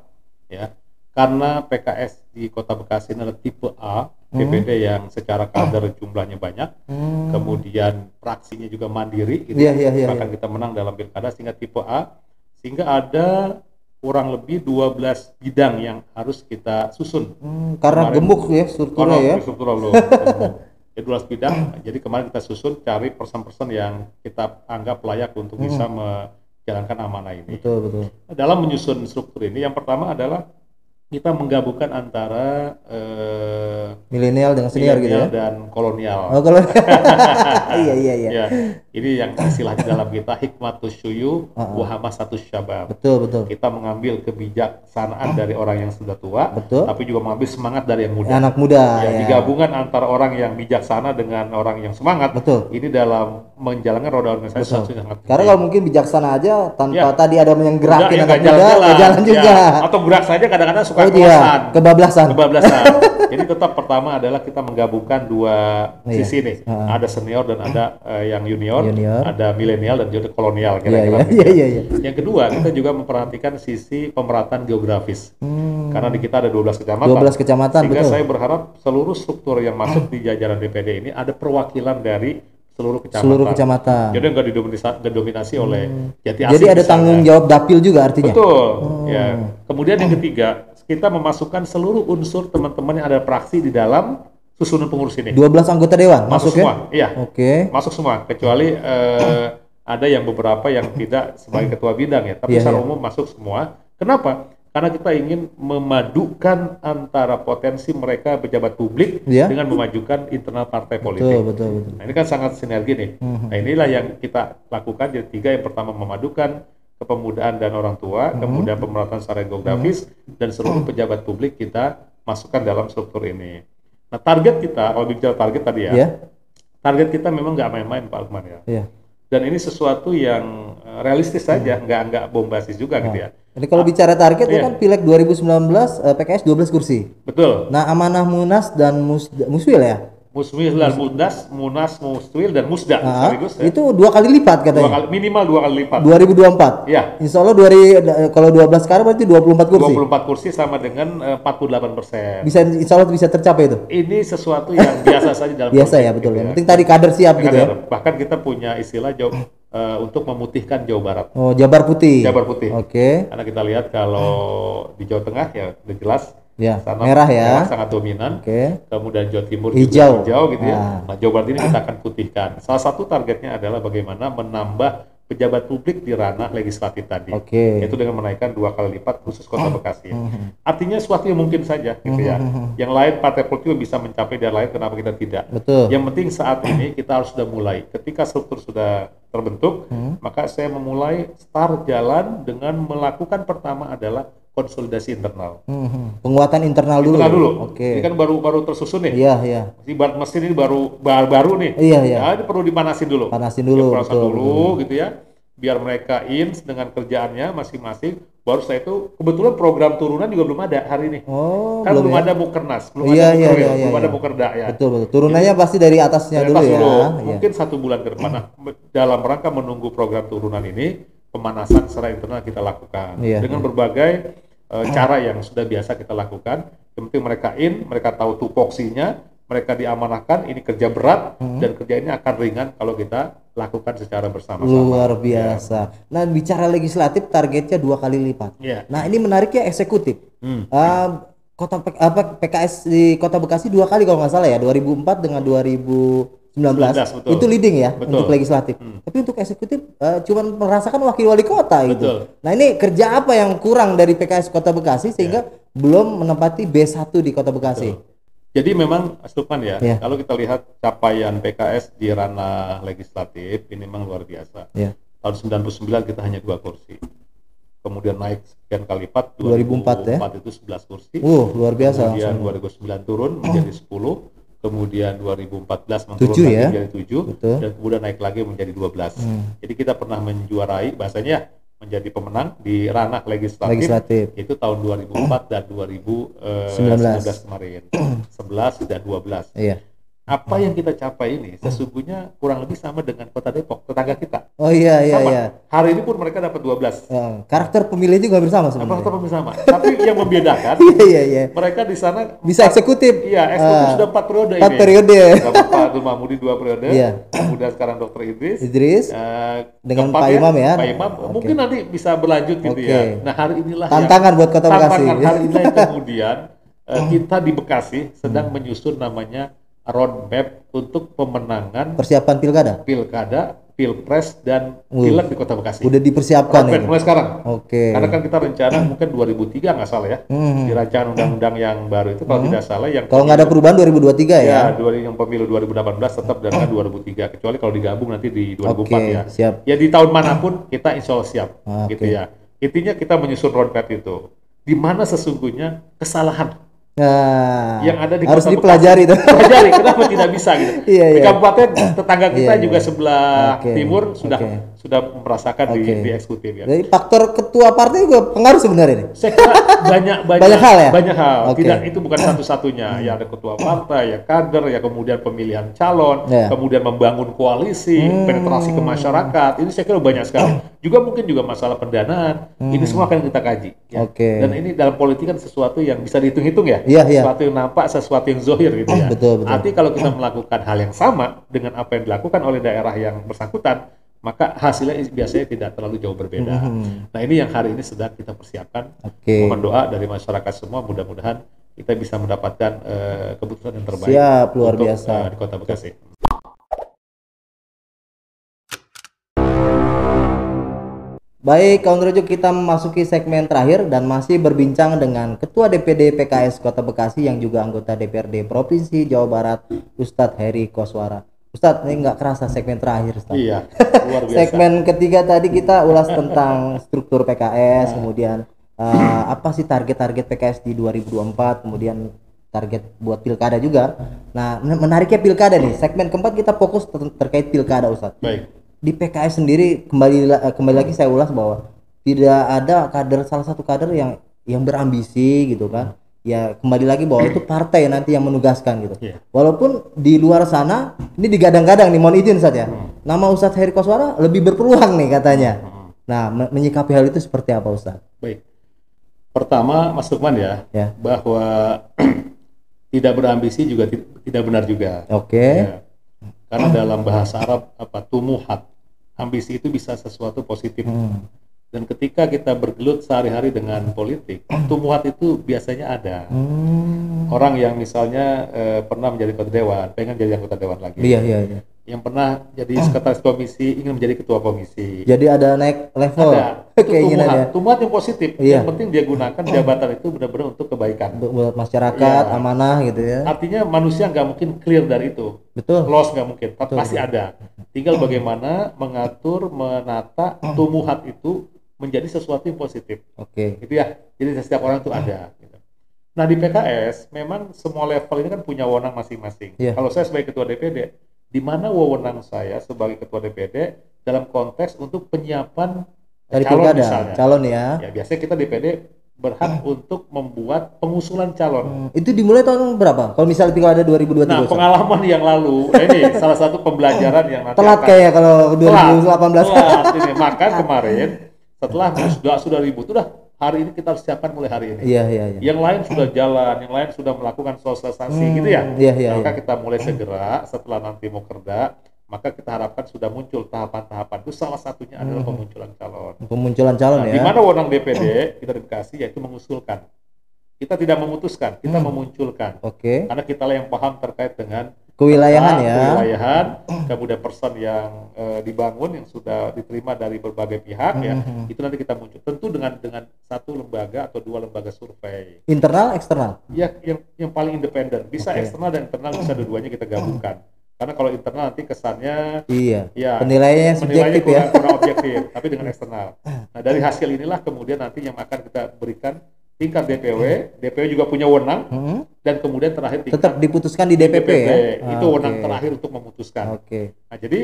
ya. Karena PKS di Kota Bekasi adalah tipe A, DPD yang secara kader jumlahnya banyak, kemudian fraksinya juga mandiri, gitu. Bahkan kita menang dalam pilkada sehingga tipe A, sehingga ada kurang lebih 12 bidang yang harus kita susun. Karena gemuk ya strukturnya ya. Struktural loh. Jadi 12 bidang, jadi kemarin kita susun cari person-person yang kita anggap layak untuk bisa menjalankan amanah ini. Betul. Dalam menyusun struktur ini, yang pertama adalah kita menggabungkan antara milenial dengan senior gitu ya, dan kolonial. Iya. Ini yang istilah di dalam kita hikmatus syuyu wa hamasatus syabab. Betul. Kita mengambil kebijaksanaan dari orang yang sudah tua, tapi juga mengambil semangat dari yang muda. Anak muda. Digabungan antara orang yang bijaksana dengan orang yang semangat. Ini dalam menjalankan roda organisasi Betul. sesuatu yang sangat Karena penting. kalau mungkin bijaksana aja tanpa Ya. tadi ada yang gerakin Enggak, anak ya, muda, nggak jalan Ya. juga. Atau gerak saja kadang-kadang suka Oh iya, kelesan. kebablasan. Kebablasan. Jadi tetap pertama adalah kita menggabungkan dua Iya. sisi nih. Ada senior dan ada yang junior, Junior. ada milenial dan juga kolonial Iya, kira-kira. iya, gitu ya. iya, iya. Yang kedua, kita juga memperhatikan sisi pemerataan geografis. Karena di kita ada 12 kecamatan. 12 kecamatan, Sehingga betul. saya berharap seluruh struktur yang masuk di jajaran DPD ini ada perwakilan dari seluruh kecamatan. Seluruh kecamatan. Jadi nggak didominasi oleh Jati Asih. Jadi ada misalnya. tanggung jawab dapil juga artinya. Betul. Ya. Kemudian yang ketiga, kita memasukkan seluruh unsur teman-teman yang ada praksi di dalam susunan pengurus ini. 12 anggota dewan Masuk masuk ya? semua. Iya. Oke. Masuk semua kecuali ada yang beberapa yang tidak sebagai ketua bidang ya, tapi Iya, secara iya. umum masuk semua. Kenapa? Karena kita ingin memadukan antara potensi mereka pejabat publik Iya. dengan memajukan internal partai politik. Betul, betul, betul. Nah, ini kan sangat sinergi nih. Nah, inilah yang kita lakukan. Jadi tiga, yang pertama memadukan kepemudaan dan orang tua, kemudian pemerataan secara geografis, dan seluruh pejabat publik kita masukkan dalam struktur ini. Nah, target kita, kalau bicara target tadi ya, Iya. target kita memang nggak main-main Pak Lukman ya. Iya. Dan ini sesuatu yang realistis saja, nggak bombastis juga gitu ya. Jadi kalau bicara target itu Iya. kan Pileg 2019 PKS 12 kursi. Betul. Nah, amanah Munas dan Muswil ya. Muswil dan Munas, Muswil dan Musda sekaligus ya. Itu 2 kali lipat katanya. Minimal 2 kali lipat. 2024. Ya. Insya Allah kalau 12 sekarang berarti 24 kursi. 24 kursi sama dengan 48%. Bisa insya Allah bisa tercapai itu. Ini sesuatu yang biasa saja dalam Biasa politik, ya, betul. gitu Yang penting tadi kader siap gitu ya. Bahkan kita punya istilah untuk memutihkan Jawa Barat. Oh, Jabar Putih. Jabar Putih. Oke. Karena kita lihat kalau di Jawa Tengah ya udah jelas Ya, sana merah ya. sangat dominan. Oke. Kemudian Jawa Timur Hijau. juga hijau gitu ya. Ah. Nah, Jawa Barat ini kita akan putihkan. Salah satu targetnya adalah bagaimana menambah pejabat publik di ranah legislatif tadi. Oke. Yaitu dengan menaikkan 2 kali lipat khusus Kota Bekasi. Artinya sesuatu yang mungkin saja gitu ya. Yang lain partai politik bisa mencapai dan lain, kenapa kita tidak? Betul. Yang penting saat ini kita harus sudah mulai. Ketika struktur sudah terbentuk, maka saya memulai start jalan dengan melakukan pertama adalah konsolidasi internal. Penguatan internal dulu. Internal dulu. Oke. Ini kan baru tersusun nih. Iya, iya. Mesin ini baru nih. Iya, iya. Nah, ini perlu dipanasin dulu. Panasin dulu, Dipanasin betul, dulu gitu ya. Biar mereka dengan kerjaannya masing-masing. Baru setelah itu kebetulan program turunan juga belum ada hari ini. Oh, Kan belum ya? ada Mukernas, belum Iya, ada iya, Mukerwil, iya, belum iya. ada Mukerda ya. Betul, betul. Turunannya pasti dari atasnya dulu Prioritas ya. dulu. Iya. Mungkin 1 bulan ke depan. Nah, dalam rangka menunggu program turunan ini, pemanasan secara internal kita lakukan Iya, dengan berbagai cara yang sudah biasa kita lakukan. Yang penting mereka tahu tupoksinya, mereka diamanahkan, ini kerja berat dan kerja ini akan ringan kalau kita lakukan secara bersama-sama. Luar biasa. Nah, bicara legislatif targetnya 2 kali lipat. Iya. Nah, ini menariknya eksekutif. PKS di Kota Bekasi 2 kali kalau nggak salah ya, 2004 dengan 2019. betul. Itu leading ya Betul. untuk legislatif. Tapi untuk eksekutif cuman merasakan wakil wali kota gitu. Betul. Nah, ini kerja apa yang kurang dari PKS Kota Bekasi sehingga belum menempati B1 di Kota Bekasi? Betul. Jadi memang Lukman ya, Iya. kalau kita lihat capaian PKS di ranah legislatif ini memang luar biasa. Ya. Tahun 99 kita hanya 2 kursi. Kemudian naik sekian kali lipat, 2004 ya? itu 11 kursi. Luar biasa. Kemudian langsung. 2009 turun menjadi 10. Kemudian 2014 menurun 7 lagi ya? menjadi 7. Betul. Dan kemudian naik lagi menjadi 12. Jadi kita pernah menjuarai, bahasanya menjadi pemenang di ranah legislatif. Itu tahun 2004 dan 2019 kemarin. 11 dan 12. Iya. Apa yang kita capai ini sesungguhnya kurang lebih sama dengan Kota Depok, tetangga kita. Oh iya, iya, Sama. iya. Hari ini pun mereka dapat 12. Karakter pemilih juga hampir sama sebenarnya. Apa pun sama. Tapi yang membedakan Iya, iya. mereka di sana Bisa eksekutif. Iya, eksekutif sudah 4 periode 4 ini. periode. Sama Pak Abdul Mahmudi 2 periode. Iya. Kemudian sekarang Dr. Idris. Dengan keempat Pak Imam ya. Pak Imam. Oke. Mungkin nanti bisa berlanjut gitu Oke. ya. Nah, hari inilah Tantangan buat Kota Bekasi. tantangan hari inilah yang kemudian kita di Bekasi sedang menyusun namanya roadmap untuk pemenangan Persiapan pilkada. pilkada, pilpres, dan pileg di Kota Bekasi. Udah dipersiapkan Roadmap ini. mulai sekarang. Oke. Karena kan kita rencana mungkin 2003 nggak salah ya. Di rancangan undang-undang yang baru itu kalau tidak salah yang Kalau nggak ada perubahan 2023 ya. yang pemilu 2018 tetap dengan 2003 kecuali kalau digabung nanti di 2004 Oke, ya. siap. Ya di tahun manapun kita insya Allah siap Oke. gitu ya. Intinya kita menyusun roadmap itu. Di mana sesungguhnya kesalahan Nah, yang ada di harus Kota dipelajari Bekasi. tuh. Pelajari, kenapa tidak bisa gitu. Iya, Di iya. kabupaten tetangga kita Iya, juga iya. sebelah Oke, timur sudah oke. merasakan Oke. di eksekutif ya. Jadi faktor ketua partai juga pengaruh sebenarnya nih. Saya kira banyak Banyak hal ya? banyak hal. Oke. Tidak, itu bukan satu-satunya. Ya ada ketua partai, ya kader, ya kemudian pemilihan calon, Ya. kemudian membangun koalisi, penetrasi ke masyarakat. Ini saya kira banyak sekali. Juga mungkin juga masalah pendanaan. Ini semua akan kita kaji. Ya. Oke. Dan ini dalam politik kan sesuatu yang bisa dihitung-hitung ya. Iya, iya. Sesuatu yang nampak, sesuatu yang zohir gitu ya. Betul, betul. Arti kalau kita melakukan hal yang sama dengan apa yang dilakukan oleh daerah yang bersangkutan, maka hasilnya biasanya tidak terlalu jauh berbeda. Nah ini yang hari ini sedang kita persiapkan. Oke. Mohon doa dari masyarakat semua, mudah-mudahan kita bisa mendapatkan keputusan yang terbaik. Siap, luar untuk, biasa. di Kota Bekasi. Baik, kawan rujuk, kita memasuki segmen terakhir dan masih berbincang dengan Ketua DPD PKS Kota Bekasi yang juga anggota DPRD Provinsi Jawa Barat, Ustadz Heri Koswara. Ustadz, ini nggak kerasa segmen terakhir, Ustadz. Iya, luar biasa. Segmen ketiga tadi kita ulas tentang struktur PKS, kemudian apa sih target-target PKS di 2024, kemudian target buat pilkada juga. Nah, menariknya pilkada nih. Segmen keempat kita fokus terkait pilkada, Ustadz. Baik. Di PKS sendiri kembali lagi saya ulas bahwa tidak ada salah satu kader yang berambisi gitu kan. Ya kembali lagi bahwa itu partai nanti yang menugaskan gitu. Yeah. Walaupun di luar sana ini digadang-gadang nih, mohon izin Ustadz ya. Nama Ustadz Heri Koswara lebih berpeluang nih katanya. Nah, menyikapi hal itu seperti apa Ustadz? Baik. Pertama, Mas Lukman ya. Bahwa tidak berambisi juga tidak benar juga. Oke. Ya. Karena dalam bahasa Arab tumuhat, ambisi itu bisa sesuatu positif. Dan ketika kita bergelut sehari-hari dengan politik, tumuhat itu biasanya ada. Orang yang misalnya pernah menjadi ketua dewan, pengen jadi anggota dewan lagi. Iya. Yang pernah jadi sekretaris komisi, ingin menjadi ketua komisi. Jadi ada naik level. Ada. Itu Keinginannya. tumuhat yang positif. Iya. Yang penting dia gunakan jabatan itu benar-benar untuk kebaikan. Buat masyarakat, Iya. amanah gitu ya. Artinya manusia nggak mungkin clear dari itu. Betul. Loss nggak mungkin, pasti betul. ada. Tinggal bagaimana mengatur, menata tumuhat itu menjadi sesuatu yang positif. Oke. Gitu ya. Jadi setiap orang itu ada. Gitu. Nah di PKS memang semua level ini kan punya wewenang masing-masing. Iya. Kalau saya sebagai ketua DPD, di mana wewenang saya sebagai ketua DPD dalam konteks untuk penyiapan Dari calon pilkada, misalnya. calon ya. Ya biasanya kita DPD berhak untuk membuat pengusulan calon. Itu dimulai tahun berapa? Kalau misalnya pilkada 2023. Nah, Ustadz? pengalaman yang lalu, ini salah satu pembelajaran yang nanti Telat akan kayak kalau 2018. telat ini. Maka kemarin setelah sudah ribut, udah hari ini kita harus siapkan mulai hari ini. Iya. Yang lain sudah jalan, yang lain sudah melakukan sosialisasi gitu ya. Iya. Maka kita mulai segera setelah nanti mau kerja, maka kita harapkan sudah muncul tahapan-tahapan. Itu salah satunya adalah pemunculan calon. Pemunculan calon Nah, ya. di mana wewenang DPD kita di Bekasi yaitu mengusulkan. Kita tidak memutuskan, kita memunculkan. Oke. Karena kita lah yang paham terkait dengan Kewilayahan ya. kewilayahan, kemudian person yang dibangun yang sudah diterima dari berbagai pihak ya, itu nanti kita muncul. Tentu dengan satu lembaga atau dua lembaga survei. Internal, eksternal. Ya, yang paling independen. Bisa Oke. eksternal dan internal, bisa dua-duanya kita gabungkan. Karena kalau internal nanti kesannya Iya. ya Penilaiannya subjektif ya. kurang objektif, tapi dengan eksternal. Nah dari hasil inilah kemudian nanti yang akan kita berikan tingkat DPW juga punya wewenang, dan kemudian terakhir tingkat Tetap diputuskan di DPP ya. itu wewenang Oke. terakhir untuk memutuskan. Oke. Nah jadi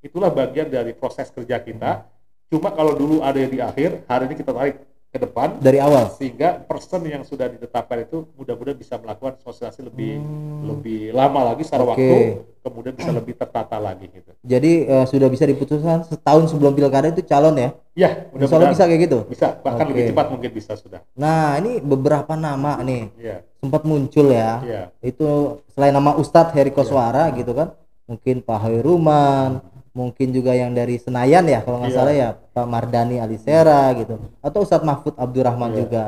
itulah bagian dari proses kerja kita. Cuma kalau dulu ada yang di akhir, hari ini kita tarik ke depan Dari awal. sehingga person yang sudah ditetapkan itu mudah-mudahan bisa melakukan sosialisasi lebih lama lagi secara Oke. waktu, kemudian bisa lebih tertata lagi gitu. Jadi sudah bisa diputuskan setahun sebelum pilkada itu calon ya. Ya, Soalnya mudah-mudahan bisa kayak gitu. bisa, bahkan Oke. lebih cepat mungkin bisa sudah. Nah, ini beberapa nama nih Iya. sempat muncul ya. Iya. Itu selain nama Ustadz Heri Koswara gitu kan. Mungkin Pak Hoiruman, mungkin juga yang dari Senayan ya kalau nggak Iya. salah ya Pak Mardani Alisera gitu. Atau Ustadz Mahfud Abdurrahman Iya. juga.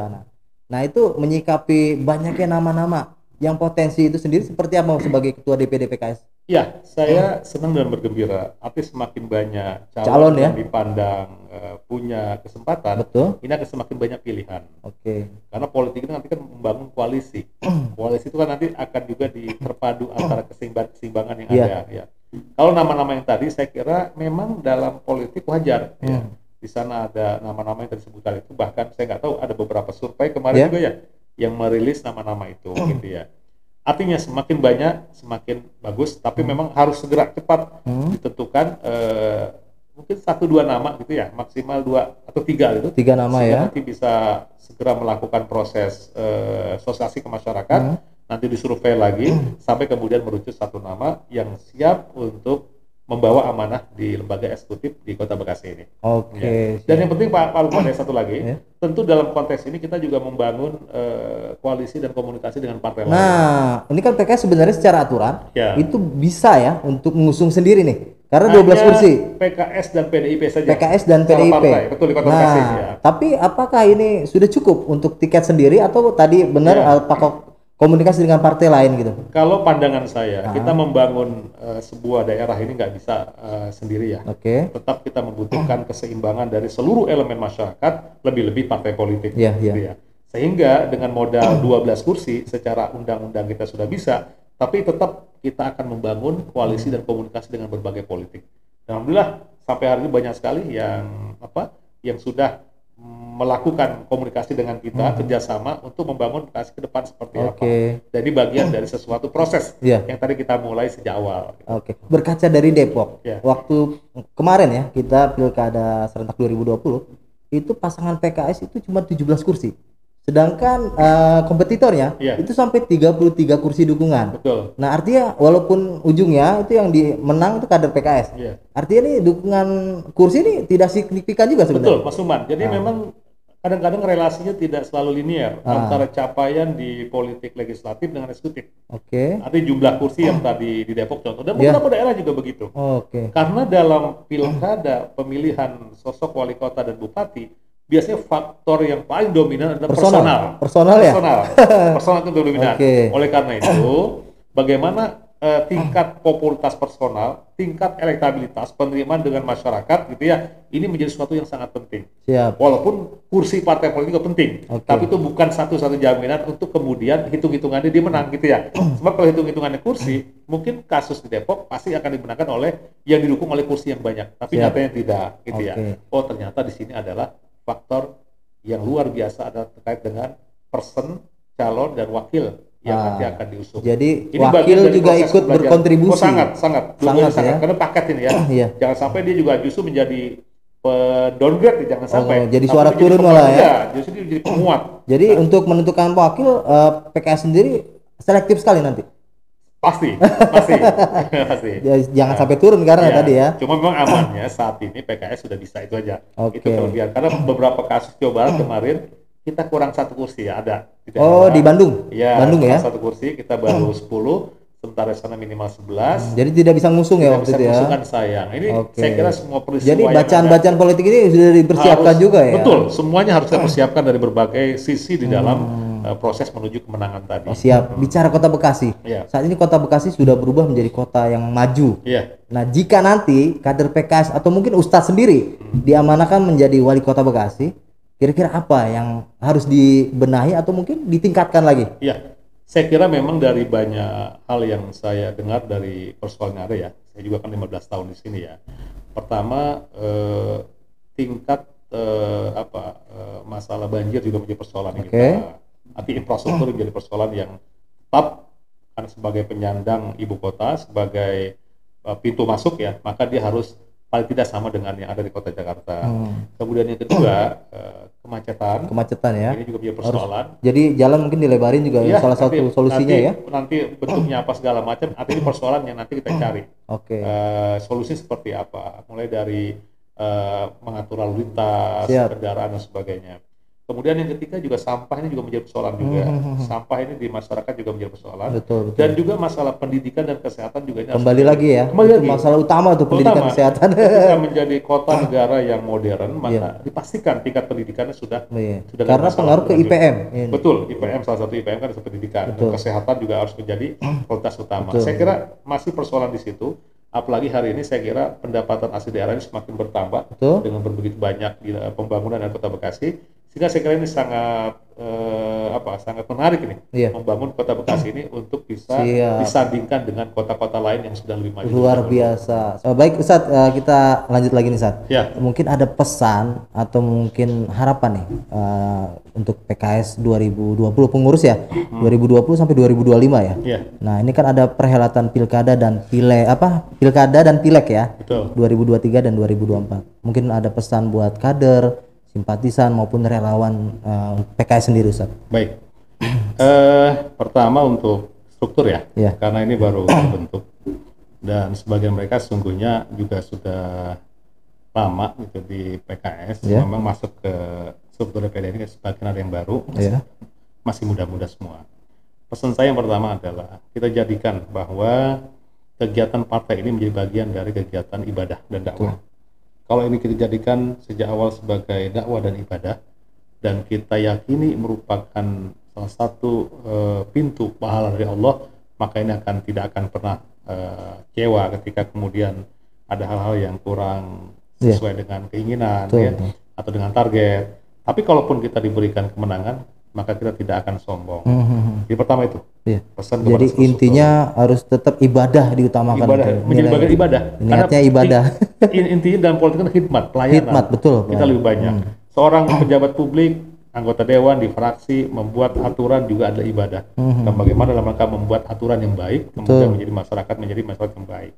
Nah, itu menyikapi banyaknya nama-nama yang potensi itu sendiri seperti apa sebagai ketua DPD PKS? Ya, saya senang dan bergembira. Artinya semakin banyak calon, Calon ya? yang dipandang punya kesempatan, Betul. ini akan semakin banyak pilihan. Oke. Karena politik itu nanti kan membangun koalisi. Koalisi itu kan nanti akan juga terpadu antara keseimbangan yang Iya. ada. Ya. Kalau nama-nama yang tadi, saya kira memang dalam politik wajar. Ya. Di sana ada nama-nama yang tadi disebutkan itu, bahkan saya nggak tahu ada beberapa survei kemarin Iya. juga ya, yang merilis nama-nama itu, gitu ya. Artinya semakin banyak semakin bagus, tapi memang harus segera cepat ditentukan, mungkin 1-2 nama gitu ya, maksimal 2 atau 3 gitu, 3 nama sehingga ya. nanti bisa segera melakukan proses sosialisasi ke masyarakat, nanti disurvei lagi sampai kemudian merujuk 1 nama yang siap untuk membawa amanah di lembaga eksekutif di Kota Bekasi ini. Oke. Ya. Dan yang penting Pak Lukman, ada satu lagi, Ya. tentu dalam konteks ini kita juga membangun koalisi dan komunikasi dengan partai lain. Nah, ini kan PKS sebenarnya secara aturan Ya. itu bisa ya untuk mengusung sendiri nih. Karena 12 Hanya kursi. PKS dan PDIP saja. PKS dan Secara PDIP. partai, betul, di Kota Nah, Bekasi ya. tapi apakah ini sudah cukup untuk tiket sendiri atau tadi benar Ya. apakah komunikasi dengan partai lain gitu? Kalau pandangan saya, kita membangun sebuah daerah ini nggak bisa sendiri ya. Oke. Tetap kita membutuhkan keseimbangan dari seluruh elemen masyarakat, lebih-lebih partai politik. Iya, gitu iya. ya. Sehingga dengan modal 12 kursi, secara undang-undang kita sudah bisa, tapi tetap kita akan membangun koalisi dan komunikasi dengan berbagai politik. Dan alhamdulillah sampai hari ini banyak sekali yang sudah melakukan komunikasi dengan kita, kerjasama untuk membangun Bekasi ke depan seperti apa. Jadi bagian dari sesuatu proses yang tadi kita mulai sejak awal. Oke. Berkaca dari Depok, Ya. waktu kemarin ya kita pilkada serentak 2020 itu pasangan PKS itu cuma 17 kursi. Sedangkan kompetitornya itu sampai 33 kursi dukungan. Betul. Nah, artinya walaupun ujungnya itu yang menang itu kader PKS. Iya. Artinya nih dukungan kursi ini tidak signifikan juga sebenarnya. Betul, Mas Suman. Jadi memang kadang-kadang relasinya tidak selalu linear antara capaian di politik legislatif dengan eksekutif. Oke. Artinya jumlah kursi yang tadi di Depok contoh, dan beberapa daerah juga begitu. Oke. Karena dalam pilkada pemilihan sosok wali kota dan bupati, biasanya faktor yang paling dominan adalah personal. Personal ya? Personal itu dominan. Oleh karena itu, bagaimana tingkat popularitas personal, tingkat elektabilitas, penerimaan dengan masyarakat gitu ya, ini menjadi sesuatu yang sangat penting. Siap. Walaupun kursi partai politik juga penting, tapi itu bukan satu-satu jaminan untuk kemudian hitung-hitungannya dia menang gitu ya. Sebab kalau hitung-hitungannya kursi, mungkin kasus di Depok pasti akan dimenangkan oleh yang didukung oleh kursi yang banyak, tapi nyatanya tidak gitu ya. Oh, ternyata di sini adalah faktor yang luar biasa adalah terkait dengan person, calon, dan wakil yang nanti akan diusung. Jadi ini wakil juga ikut berkontribusi. Oh, sangat. Ya? Karena paket ini ya. Jangan sampai dia juga justru menjadi downgrade, jangan sampai. Jadi suara turun malah ya. Justru dia jadi penguat. Jadi untuk menentukan wakil PKS sendiri selektif sekali nanti. Pasti. Jangan sampai turun karena tadi ya. Cuma memang amannya saat ini PKS sudah bisa itu aja. Itu kelebihan. Karena beberapa kasus Jawa Barat kemarin kita kurang 1 kursi ya ada. Di Bandung. Ya, Bandung ya. 1 kursi kita baru 10, sementara sana minimal 11. Jadi tidak bisa ngusung ya waktu itu ya. Tidak bisa sayang. Ini saya kira semua peristiwa. Jadi bacaan-bacaan politik ini sudah dipersiapkan juga ya. Betul, semuanya harus dipersiapkan dari berbagai sisi di dalam proses menuju kemenangan tadi. Siap. Bicara Kota Bekasi. Saat ini Kota Bekasi sudah berubah menjadi kota yang maju. Nah, jika nanti kader PKS atau mungkin Ustadz sendiri diamanahkan menjadi wali Kota Bekasi, kira-kira apa yang harus dibenahi atau mungkin ditingkatkan lagi? Iya, saya kira memang dari banyak hal yang saya dengar dari persoalan yang ada ya. Saya juga kan 15 tahun di sini ya. Pertama, tingkat masalah banjir juga menjadi persoalan yang kita. Arti infrastruktur menjadi persoalan yang tetap karena sebagai penyandang ibu kota, sebagai pintu masuk ya, maka dia harus paling tidak sama dengan yang ada di kota Jakarta. Kemudian yang kedua, kemacetan ya. Ini juga punya persoalan. Jadi jalan mungkin dilebarin juga salah satu solusinya ya. Nanti bentuknya apa segala macam, artinya persoalan yang nanti kita cari. Solusi seperti apa? Mulai dari mengatur lalu lintas, kendaraan dan sebagainya. Kemudian yang ketiga juga sampah ini juga menjadi persoalan juga. Sampah ini di masyarakat juga menjadi persoalan. Betul. Dan juga masalah pendidikan dan kesehatan juga ini kembali lagi ya. Masalah utama tuh pendidikan kesehatan. Ketika menjadi kota negara yang modern, maka dipastikan tingkat pendidikannya sudah karena pengaruh ke IPM. Betul, IPM salah satu IPM kan adalah pendidikan. Dan kesehatan juga harus menjadi prioritas utama. Saya kira masih persoalan di situ. Apalagi hari ini saya kira pendapatan asli daerah ini semakin bertambah dengan begitu banyak di pembangunan dan Kota Bekasi, sehingga saya kira ini sangat sangat menarik ini, Iya. membangun kota Bekasi ini untuk bisa Siap. disandingkan dengan kota-kota lain yang sudah lebih maju. Luar biasa. Baik Ustadz, kita lanjut lagi nih Ustadz. Ya. Mungkin ada pesan atau mungkin harapan nih untuk PKS 2020 pengurus ya, 2020 sampai 2025 ya. Iya. Nah ini kan ada perhelatan pilkada dan pileg ya. Betul. 2023 dan 2024. Mungkin ada pesan buat kader, simpatisan maupun relawan PKS sendiri Ustadz. Baik. Pertama untuk struktur ya, Iya. karena ini baru terbentuk dan sebagian mereka sesungguhnya juga sudah lama gitu di PKS, Iya. memang masuk ke struktur DPD ini sebagian ada yang baru, Iya. masih muda-muda semua. Pesan saya yang pertama adalah kita jadikan bahwa kegiatan partai ini menjadi bagian dari kegiatan ibadah dan dakwah. Kalau ini kita jadikan sejak awal sebagai dakwah dan ibadah, dan kita yakini merupakan salah satu pintu pahala dari Allah, maka ini tidak akan pernah kecewa ketika kemudian ada hal-hal yang kurang sesuai dengan keinginan, ya, atau dengan target. Tapi kalaupun kita diberikan kemenangan, maka kita tidak akan sombong. Jadi pertama itu. Iya. Pesan kepada Jadi seluruh intinya harus tetap ibadah diutamakan. ibadah, gitu. menjadi bagian ibadah. Niatnya ibadah. Intinya dalam politik kan khidmat, pelayanan. Khidmat, betul. Kita lebih banyak. Seorang pejabat publik, anggota dewan di fraksi membuat aturan juga adalah ibadah. Dan bagaimana dalam rangka membuat aturan yang baik, kemudian menjadi masyarakat yang baik.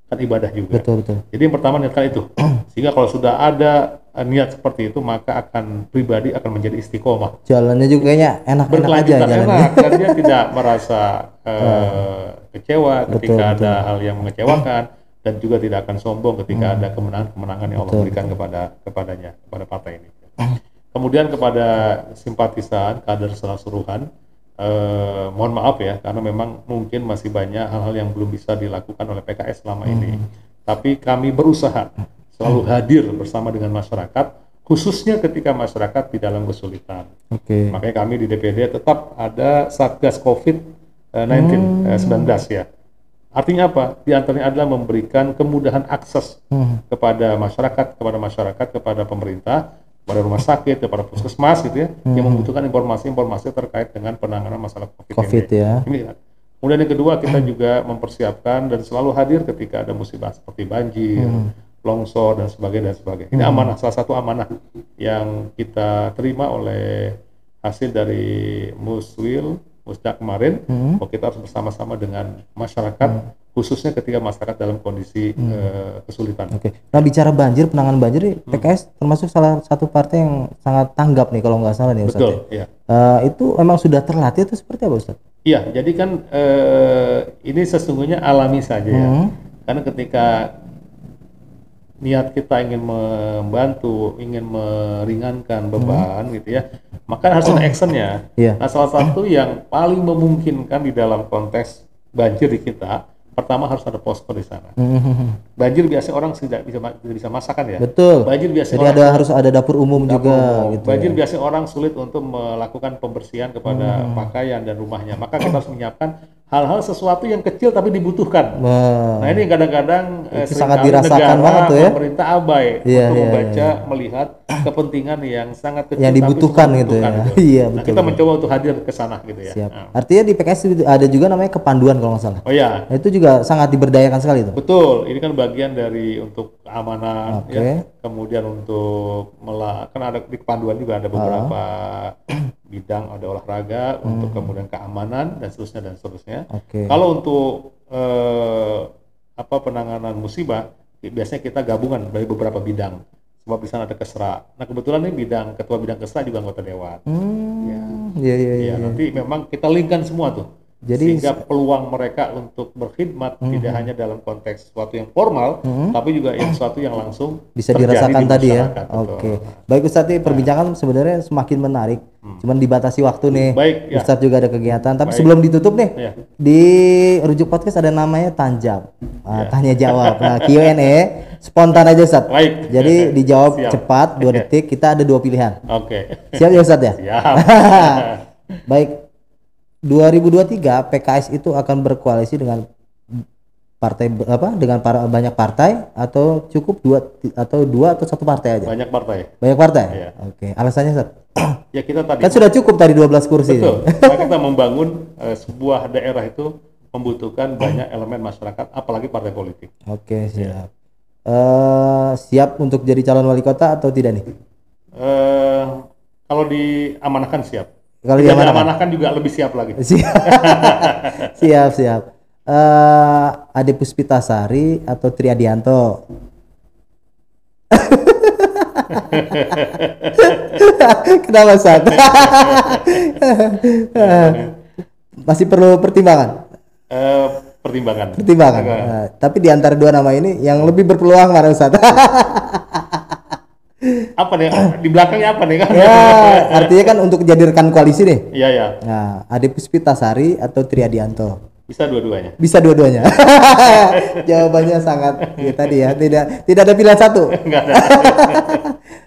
Kan ibadah juga. Betul. Jadi yang pertama niatkan itu. Sehingga kalau sudah ada niat seperti itu, maka akan pribadi akan menjadi istiqomah. Jalannya juga kayaknya enak-enak aja jalannya. Enak, dan dia tidak merasa kecewa ketika ada hal yang mengecewakan, dan juga tidak akan sombong ketika ada kemenangan-kemenangan yang Allah berikan kepada partai ini. Kemudian kepada simpatisan, kader secara keseluruhan, mohon maaf ya, karena memang mungkin masih banyak hal-hal yang belum bisa dilakukan oleh PKS selama ini. Tapi kami berusaha selalu hadir bersama dengan masyarakat, khususnya ketika masyarakat di dalam kesulitan. Makanya kami di DPD tetap ada Satgas COVID-19 ya. Artinya apa? Di antaranya adalah memberikan kemudahan akses kepada masyarakat, kepada pemerintah, kepada rumah sakit, kepada puskesmas gitu ya, yang membutuhkan informasi-informasi terkait dengan penanganan masalah COVID ya. Ini. Kemudian yang kedua, kita juga mempersiapkan dan selalu hadir ketika ada musibah seperti banjir, longsor dan sebagainya. Ini amanah, salah satu amanah yang kita terima oleh hasil dari Musda kemarin, bahwa kita harus bersama-sama dengan masyarakat, khususnya ketika masyarakat dalam kondisi kesulitan. Nah bicara banjir, penanganan banjir, PKS termasuk salah satu partai yang sangat tanggap nih kalau nggak salah nih Ustadz. Betul, ya. Itu emang sudah terlatih atau seperti apa Ustadz? Iya, jadi kan ini sesungguhnya alami saja ya. Karena ketika niat kita ingin membantu, ingin meringankan beban gitu ya, maka harus ada actionnya. Nah, salah satu yang paling memungkinkan di dalam konteks banjir di kita, pertama harus ada posko di sana. Banjir biasanya orang tidak bisa masakan ya. Betul. Banjir biasanya jadi harus ada dapur umum juga. Gitu banjir ya. biasanya orang sulit untuk melakukan pembersihan kepada pakaian dan rumahnya. Maka kita harus menyiapkan hal-hal sesuatu yang kecil tapi dibutuhkan. Nah ini kadang-kadang sangat dirasakan banget tuh ya. Pemerintah abai untuk membaca, melihat kepentingan yang sangat kecil yang dibutuhkan gitu ya. Iya betul. Nah, kita mencoba untuk hadir ke sana gitu ya. Siap. Artinya di PKS ada juga namanya kepanduan kalau nggak salah. Oh ya. Nah, itu juga sangat diberdayakan sekali itu. Betul. Ini kan bagian dari untuk keamanan ya. Kemudian untuk kan ada di kepanduan juga ada beberapa bidang, ada olahraga, untuk kemudian keamanan dan seterusnya. Kalau untuk penanganan musibah, biasanya kita gabungan dari beberapa bidang. Sebab di sana ada Kesra. Nah kebetulan ini ketua bidang Kesra juga anggota dewan. Iya. Nanti memang kita linkkan semua tuh. Jadi sehingga peluang mereka untuk berkhidmat tidak hanya dalam konteks sesuatu yang formal, tapi juga yang sesuatu yang langsung bisa dirasakan tadi ya. Baik Ustadz, perbincangan sebenarnya semakin menarik. Cuman dibatasi waktu nih. Baik, ya. Ustadz juga ada kegiatan. Tapi sebelum ditutup nih, di Rujuk Podcast ada namanya Tanjab, tanya jawab. Nah, Q&A spontan aja Ustadz. Baik. Jadi dijawab cepat 2 detik. Kita ada 2 pilihan. Siap ya Ustadz ya? Siap. Baik. 2023 PKS itu akan berkoalisi dengan dengan banyak partai atau cukup dua atau satu partai aja? Banyak partai. Banyak partai? Iya. Oke. Alasannya, Ustaz? Ya kita tadi Kan sudah cukup tadi 12 kursi. betul. Karena kita membangun sebuah daerah itu membutuhkan banyak elemen masyarakat, apalagi partai politik. Oke, siap. Siap untuk jadi calon wali kota atau tidak nih? Kalau diamanahkan siap. Kalau Tidak diamanahkan? diamanahkan juga lebih siap lagi. Siap, siap. Ade Puspitasari atau Triadianto? Kenapa, Ustaz? Masih perlu pertimbangan? Pertimbangan. Pertimbangan. Tapi di antara dua nama ini yang lebih berpeluang mana, Ustaz? Apa nih? Di belakangnya apa nih kan? Ya, artinya kan untuk jadi rekan koalisi nih. Iya, ya. Nah, Ade Puspitasari atau Triadianto? Bisa dua-duanya. Bisa dua-duanya. Jawabannya sangat ya tadi ya, tidak ada pilihan satu. Enggak ada.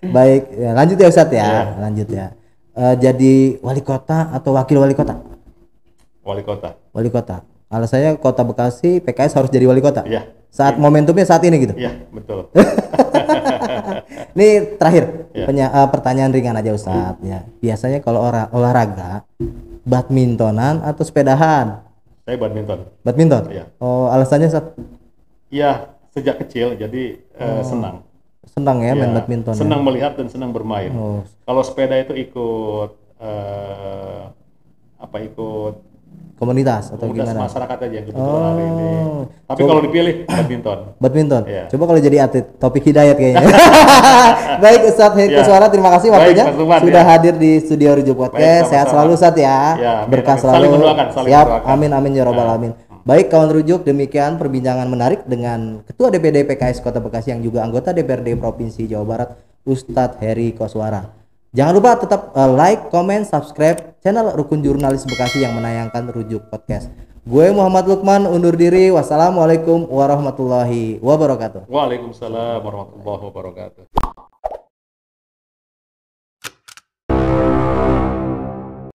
Baik, ya, lanjut ya Ustadz ya. Ya. Lanjut ya. Jadi wali kota atau wakil wali kota? Wali kota. Wali kota. Alasannya Kota Bekasi PKS harus jadi wali kota. Iya. Saat momentumnya saat ini gitu. Iya, betul. Ini terakhir Ya. pertanyaan ringan aja Ustadz ya. Biasanya kalau olahraga badmintonan atau sepedahan? Saya badminton. Badminton. Iya. Oh, alasannya Ustadz? Iya, sejak kecil jadi senang. Senang ya main Ya, badminton. senang Ya? melihat dan senang bermain. Oh. Kalau sepeda itu ikut ikut Komunitas atau komunitas gimana? masyarakat aja yang kebetulan hari ini. Oh. Tapi kalau dipilih badminton. Badminton. Iya. Coba kalau jadi atlet, Topik Hidayat kayaknya. Baik Ustadz Heri Ya. Koswara, terima kasih Baik, waktunya Mas Lukman, sudah ya. hadir di studio Rujuk Podcast. Baik, Sehat sama-sama. selalu Ustadz ya. Ya, amin, Berkah amin. selalu. Saling mendoakan, saling Siap. mendoakan. Amin amin ya robbal Ya. alamin. Baik kawan Rujuk, demikian perbincangan menarik dengan Ketua DPD PKS Kota Bekasi yang juga anggota DPRD Provinsi Jawa Barat, Ustadz Heri Koswara. Jangan lupa tetap like, comment, subscribe channel Rukun Jurnalis Bekasi yang menayangkan Rujuk Podcast. Gue Muhammad Lukman undur diri. Wassalamualaikum warahmatullahi wabarakatuh. Waalaikumsalam warahmatullahi wabarakatuh.